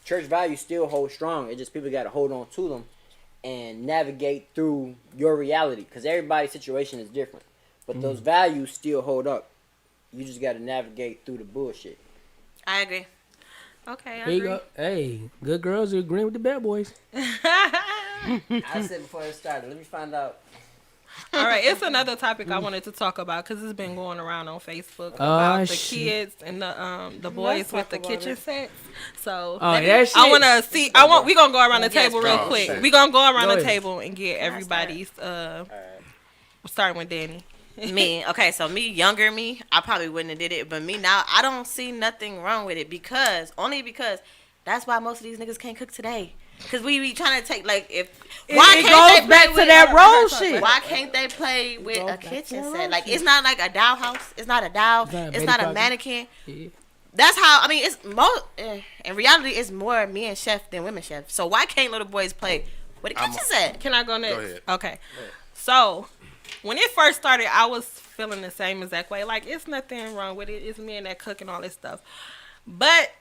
Church values still hold strong. It's just people got to hold on to them and navigate through your reality because everybody's situation is different. But those values still hold up. You just got to navigate through the bullshit. I agree. Okay, I There you agree. go. Hey, good girls are agreeing with the bad boys. I said before it started, let me find out. All right, it's another topic I wanted to talk about because it's been going around on Facebook about the kids and the boys with the kitchen sets. So I want to see. We gonna go around the table real quick. We gonna go around the table and get everybody's. Starting with Danny. Me, okay, so younger me, I probably wouldn't have did it, but me now, I don't see nothing wrong with it because that's why most of these niggas can't cook today. Cause we be trying to take like it goes back to that role shit. Why can't they play with a kitchen set? Like it's not like a doll house. It's not a doll. It's not a mannequin. Yeah. That's how I mean. It's in reality, it's more men chef than women chef. So why can't little boys play with a kitchen set? Can I go next? Go ahead. Okay. So when it first started, I was feeling the same exact way. Like it's nothing wrong with it. It's men that cook and all this stuff, but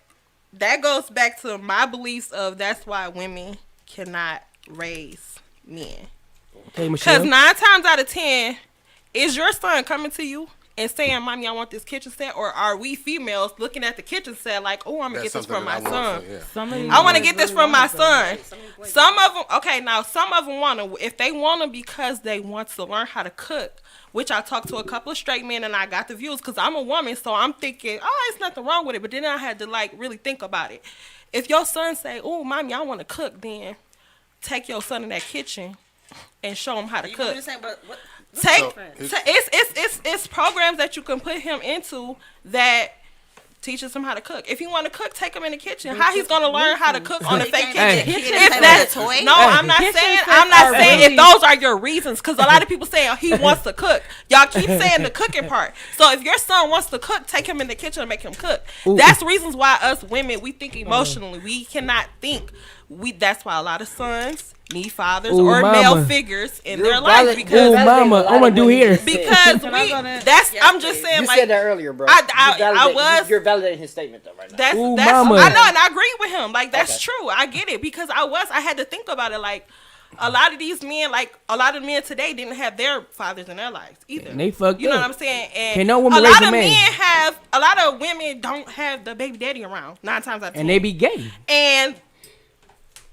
that goes back to my beliefs of that's why women cannot raise men. Because 9 times out of 10, is your son coming to you and saying, "Mommy, I want this kitchen set," or are we females looking at the kitchen set like, "Oh, I'm gonna get this from my son. I want to get this from my son." Some of them, okay, now some of them want to. If they want to because they want to learn how to cook. Which I talked to a couple of straight men and I got the views because I'm a woman, so I'm thinking, oh, it's nothing wrong with it. But then I had to like really think about it. If your son say, "Oh, Mommy, I want to cook," then take your son in that kitchen and show him how to cook. It's programs that you can put him into that teaches him how to cook. If you want to cook, take him in the kitchen. How he's gonna learn how to cook on a fake kitchen? If that's no, I'm not saying if those are your reasons, because a lot of people say he wants to cook. Y'all keep saying the cooking part. So if your son wants to cook, take him in the kitchen and make him cook. That's reasons why us women, we think emotionally. We cannot think. That's why a lot of sons need fathers or male figures in their life because I'm gonna do here because I'm just saying you like said that earlier, bro. You're validating his statement though right now. That's I know and I agree with him. Like that's true. I get it because I had to think about it. Like a lot of these men, like a lot of men today, didn't have their fathers in their lives either. And they fucked You know up. what I'm saying? And can no woman a raise lot a of man? men have. A lot of women don't have the baby daddy around 9 times out of 10. And they be gay. And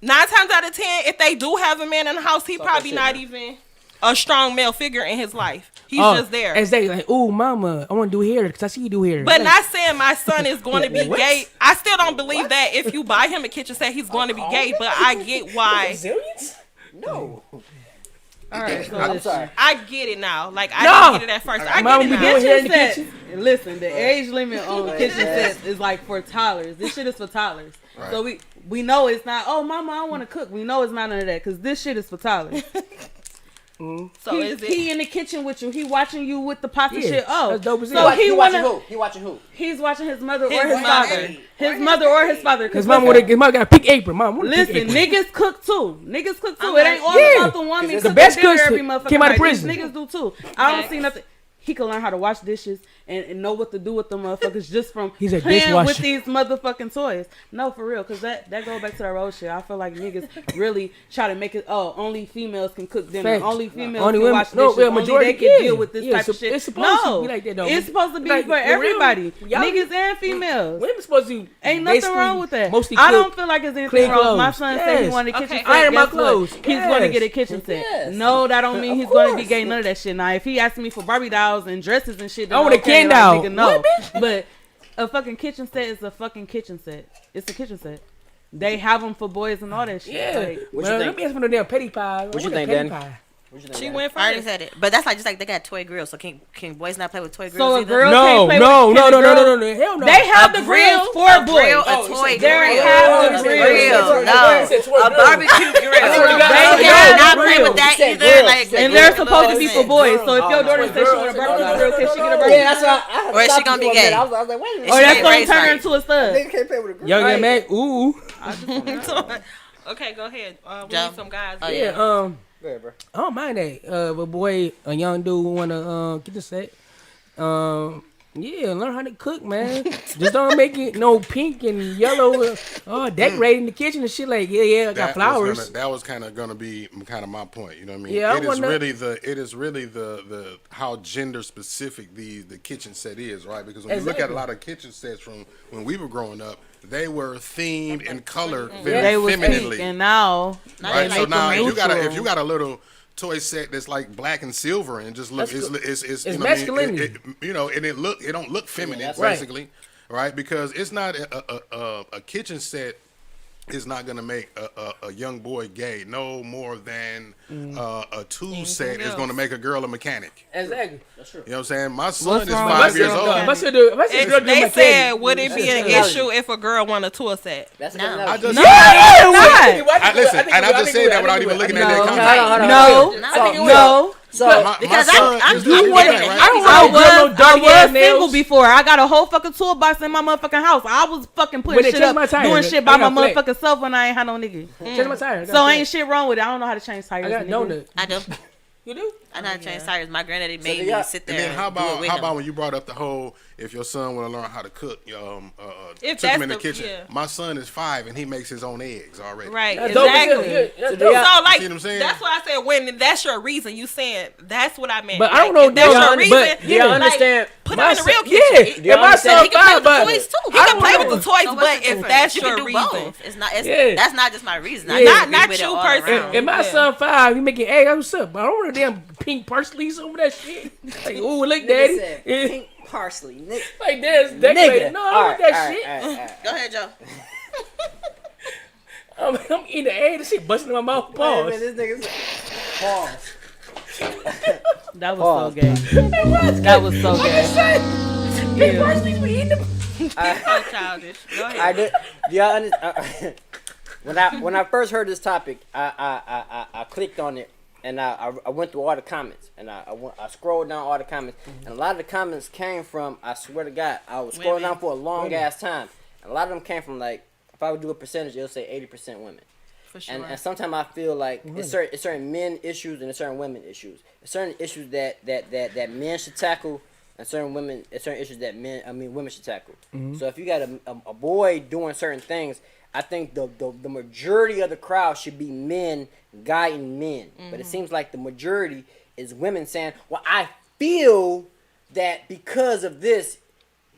9 times out of 10, if they do have a man in the house, he probably not even a strong male figure in his life. He's just there. As they like, "Oh, Mama, I want to do hair because I see you do hair." But not saying my son is going to be gay. I still don't believe that if you buy him a kitchen set, he's going to be gay. But I get why. No. All right, so I'm sorry. I get it now. Like I didn't get it at first. I get it now. Doing hair in the kitchen. Listen, the age limit on kitchen sets is like for toddlers. This shit is for toddlers. Right. So we know it's not. Oh, Mama, I want to cook. We know it's not none of that because this shit is for toddlers. So is it? He in the kitchen with you. He watching you with the pots and shit. Oh, that's dope as so he watching who? He watching who? He's watching his mother or his father. His mother or his father. His mom got a pink apron. Listen, niggas cook too. It ain't all about the woman. The best cooks came out of These prison. niggas do too. I don't see nothing. He can learn how to wash dishes and know what to do with the motherfuckers just from He's a playing dishwasher. with these motherfucking toys. No, for real, because that goes back to that role shit. I feel like niggas really try to make it, only females can cook dinner. Facts. Only females Only can women, wash dishes. Only they can deal with this type of shit. It's supposed to be like that, though. It's supposed to be Like, for everybody. y'all- Niggas and females. Women supposed to Ain't nothing wrong with that. Mostly I cook, don't feel like there's anything clean wrong. clothes. My son said he Yes. wanted a kitchen set. Iron my Guess what? clothes. He's Yes. going to get a kitchen set. Yes. No, that don't mean Of he's going to be course. gay. None of that shit. Now, if he asks me for Barbie dolls and dresses and shit, then I want a okay, Ken like, doll. nigga, no. What, But a fucking kitchen set is a fucking kitchen set. It's a kitchen set. They have them for boys and all that shit. Yeah. Like, What you think? Let me ask for the damn petty pie. What you think, Danny? She went first. I already said it, but that's like just like they got toy grills. So can boys not play with toy grills? so a either? girl No, can't play no, with no, a no, no, girl? no, no, hell no. They have the grills for boys. A toy They grill. have the grill. grills. No, a barbecue grill. They They have cannot the play with grills. that You said either. grills. Like, And they're supposed to be for boys. So if your daughter says she want a girls. barbecue grill, can she get a barbecue? Yeah, that's why. Or is she gonna be gay? I was like, wait a minute. Or She that's ain't gonna raised turn her right. into a stud. Nigga can't play with a girl. Young and man, ooh. Okay, go ahead. We Joe. need some guys. Oh, Yeah, Go ahead, bro. I don't mind that. A boy, a young dude wanna get the set. Yeah, learn how to cook, man. Just don't make it no pink and yellow. Decorating the kitchen and shit like I got flowers. That was kind of gonna be kind of my point. You know what I mean? Yeah, it is really the how gender specific the kitchen set is, right? Because when you look at a lot of kitchen sets from when we were growing up, they were themed and colored very They was femininely. pink, and now Right, so like now neutral. if you got a little toy set that's like black and silver and just look, it's you know masculinity. and it don't look feminine that's basically, right? Because it's not a kitchen set is not gonna make a young boy gay no more than a tool set is gonna make a girl a mechanic. Exactly. That's true. You know what I'm saying? My son is wrong 5 with years girl? old. They said, would it be an issue if a girl want a tool set? That's No. another- I just No, said, it's listen, and I just said that without even looking at that Hold on, comment. hold on, not. hold on. No. So, My Because son I'm is doing doing what that, right? I dirty ass was single nails. before. I got a whole fucking toolbox in my motherfucking house. I was fucking When putting they shit change up, my tires, doing I shit by my got flat. motherfucking self when I ain't had no nigga. Change my tire. So ain't shit wrong with it. I don't know how to change tires. I got nigga. donut. I do. You do? I know how to change tires. My granddaddy made do me y'all- sit And there then how and do it about with how him. about when you brought up the whole if your son want to learn how to cook, If took him in the that's kitchen. yeah. My son is 5 and he makes his own eggs already. Right, That's dope as hell. exactly. Yeah, that's So dope. y'all- So like see what I'm saying? that's what I said when that's your reason. You saying that's what I meant. But I Like, don't know if that's y'all- your reason. but do y'all like, understand? Put My him in the real son- kitchen. Yeah, Do and y'all my understand? son He can play with the 5, toys too. He can play with the toys, So but what's the if difference? that's You your can do reason, both. It's not. It's, Yeah. That's not just my reason. I Yeah. can Not be with you it all personally. around. And my Yeah. son 5, he making eggs. What's up? But I don't want a damn pink parsley over that shit. Like, ooh, look, daddy. Said, Yeah. pink parsley, nigga. Like this, decorated. Nigga. No, I don't want that shit. All right. Go ahead, Joe. I'm eating the egg. This shit busting in my mouth. Wait a Pause. minute, this nigga said, pause. That was Pause. so gay. That was so gay. Pink parsley, we eating them. so childish. Go ahead. I did. Do y'all understand? When I first heard this topic, I clicked on it and I went through all the comments and I scrolled down all the comments and a lot of the comments came from, I swear to God, I was scrolling down for a long ass time and a lot of them came from, like, if I would do a percentage, it'll say 80% women. For sure. And sometimes I feel like it's certain men issues and it's certain women issues. It's certain issues that men should tackle, and certain issues that women should tackle. So if you got a boy doing certain things, I think the majority of the crowd should be men guiding men. But it seems like the majority is women saying, "Well, I feel that because of this,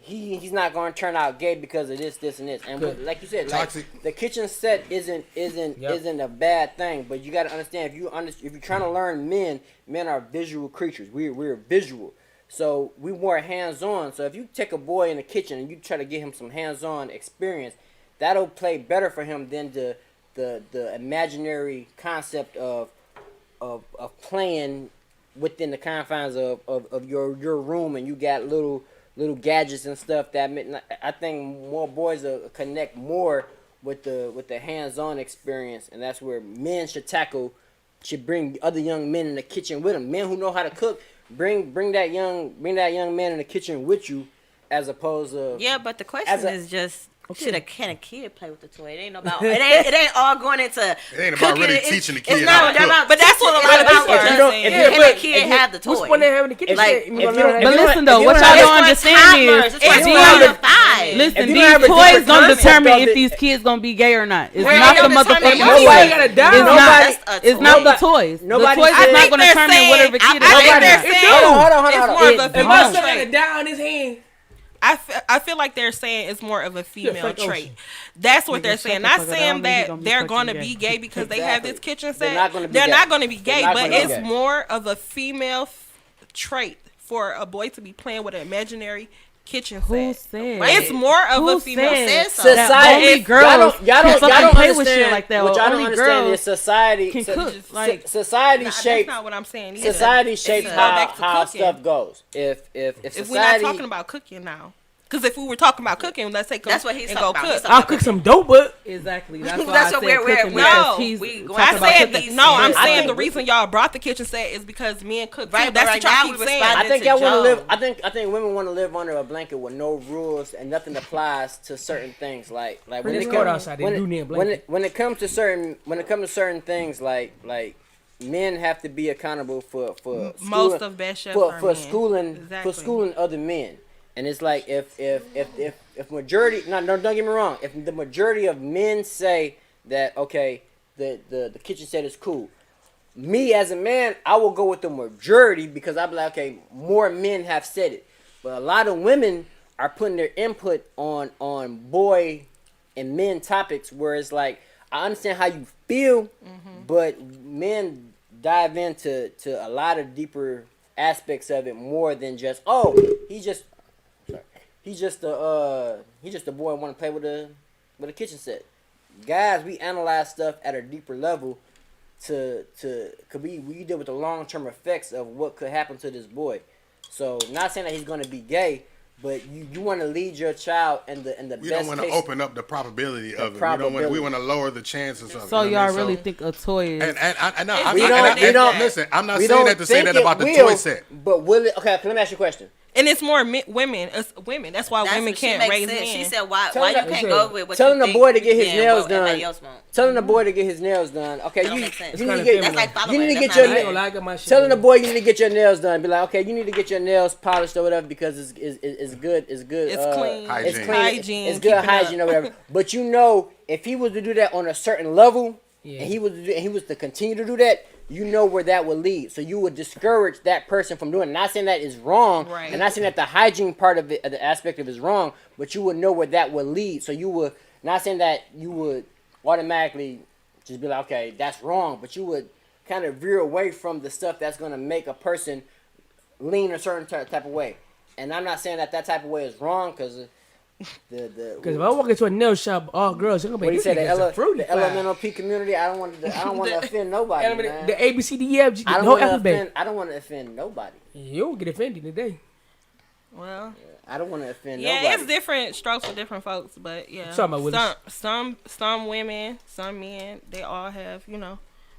he's not going to turn out gay because of this, and this." And like you said, Toxic. like, the kitchen set isn't a bad thing, but you got to understand if you're trying to learn men are visual creatures. We're visual. So we more hands-on. So if you take a boy in the kitchen and you try to get him some hands-on experience, that'll play better for him than the imaginary concept of playing within the confines of your room, and you got little gadgets and stuff that I think more boys will connect more with the hands-on experience, and that's where men should bring other young men in the kitchen with them. Men who know how to cook, bring that young man in the kitchen with you, as opposed to But the question is just, can a kid play with the toy? It ain't about. It ain't all going into. It ain't about really teaching the kid It's how not to cook. about. But that's what a lot of people are saying. Can a kid have the toy? Which one they have in the kitchen? Like, But listen though, what y'all don't understand is, it's 1 to 5. listen, If you these don't have a toys different don't concept determine of if it- these kids gonna be gay or not. It's Where not they the don't determine motherfucking your Nobody toys. got a dime. It's not. That's a It's not the toy. toys. The Nobody toys said- is not gonna they're determine saying- whatever kid I is. think they're It saying do. Hold on. it's more of a If my female son had a trait. dime in his hand, I feel like they're saying it's more of a female Frank trait. Ocean. That's what Nigga, they're shut saying. the Not fuck up. I saying don't think he gonna that be they're fucking going to gay. be gay because they have this kitchen They're set. not gonna be They're gay. not going to be gay, They're not but gonna be it's gay. more of a female trait for a boy to be playing with an imaginary kitchen Who set. said? It's more of a female set. Society, only girls y'all don't play understand with shit like that. What y'all don't Only understand girls is society can cook. Like society shapes. That's not what I'm saying either. Society shapes how stuff goes. If society, we're not talking about cooking now. Because if we were talking about cooking, let's say that's what he's and talking go about. cook. I'll cook some dope, but exactly. That's why that's I what said we're cooking. no. I'm saying the reason y'all brought the kitchen set is because men cook. Right, that's what y'all keep saying. I think y'all want to live. I think women want to live under a blanket with no rules and nothing applies to certain things. Like when it comes to certain things, like men have to be accountable for most of best chefs for schooling other men. And it's like if majority, don't get me wrong, if the majority of men say that okay, the kitchen set is cool, me as a man, I will go with the majority because I'll be like, okay, more men have said it. But a lot of women are putting their input on boy and men topics where it's like, I understand how you feel, but men dive into a lot of deeper aspects of it more than just, oh, he's just a boy and want to play with a kitchen set. Guys, we analyze stuff at a deeper level cause we deal with the long-term effects of what could happen to this boy. So not saying that he's going to be gay, but you want to lead your child in the we best don't want to open up the probability of it. We want to lower the chances of it. So y'all really think a toy is? Listen, I'm not saying that to say that about the toy set. But will it? Okay, let me ask you a question. And it's more women. It's women. That's why women can't raise men. She said, "Why you can't go with what telling you the boy to get his think nails done? Telling the boy to get his nails done. Okay, you need to get. That's like You need to get your. Telling the boy you need to get your nails done. Be like, okay, you need to get your nails polished or whatever because it's good. It's good. It's clean. It's clean. Hygiene. It's good hygiene or whatever. But you know, if he was to do that on a certain level, and he was to continue to do that, you know where that would lead. So you would discourage that person from doing it. Not saying that is wrong, and not saying that the hygiene part of it, the aspect of it is wrong, but you would know where that would lead. So you would, not saying that you would automatically just be like, okay, that's wrong, but you would kind of veer away from the stuff that's going to make a person lean a certain type of way. And I'm not saying that type of way is wrong, because if I walk into a nail shop, all girls, they're gonna be the elemental P community. I don't want to offend nobody. Man. The A B C D E F G, the whole alphabet. I don't want to offend nobody. You won't get offended today. Well, I don't want to offend nobody. Yeah, it's different strokes for different folks, but yeah, some women, some men, they all have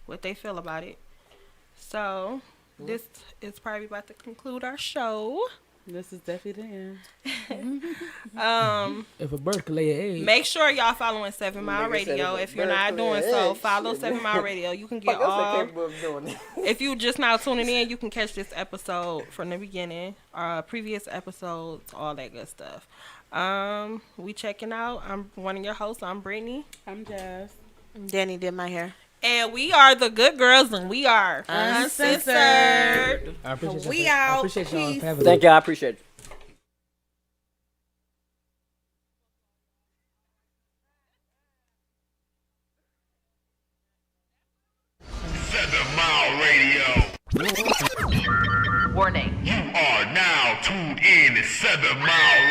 what they feel about it. So this is probably about to conclude our show. This is definitely the end. If a bird could lay an egg. Make sure y'all following 7 Mile Radio. If you're not doing so, follow 7 Mile Radio. You can get all. If you just now tuning in, you can catch this episode from the beginning, previous episodes, all that good stuff. We checking out. I'm one of your hosts. I'm Brittany. I'm Jazz. Danny did my hair. And we are the good girls, and we are Uncensored. I appreciate we out. I appreciate y'all for having Thank you. I appreciate it. Radio. Warning. You are now tuned in to 7 Mile Radio.